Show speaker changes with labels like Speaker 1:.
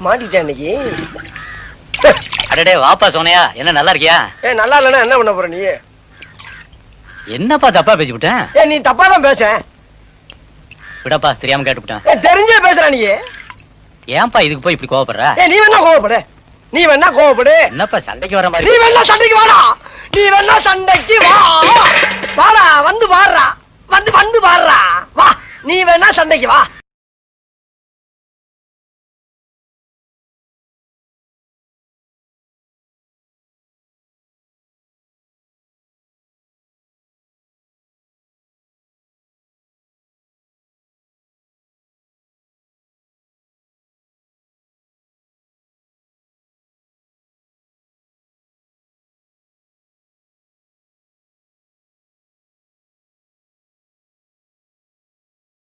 Speaker 1: மாட்டிட்டேன் இன்னைக்கு.
Speaker 2: அடடே வாப்பா சோனையா, என்ன நல்லா இருக்கியா?
Speaker 1: நல்லா இல்லன்னா என்ன பண்ண போற நீ?
Speaker 2: என்னப்பா தப்பா பேசிவிட்டேன்?
Speaker 1: நீ தப்பா தான் பேச.
Speaker 2: விடப்பா, தெரியாம கேட்டுவிட்டேன்.
Speaker 1: தெரிஞ்சே பேசுற நீ.
Speaker 2: ஏன்பா இதுக்கு போய் இப்படி கோவப்படுற?
Speaker 1: நீ வேணா கோவப்படு, நீ வேணா கோவப்படு.
Speaker 2: என்னப்பா சண்டைக்கு வர மாதிரி?
Speaker 1: நீ வேணா சண்டைக்கு வாடா, நீ வேணா சண்டைக்கு வா. வாடா, வந்து பாடுறா, வந்து பாடுறா, வா. நீ வேணா சண்டைக்கு வா.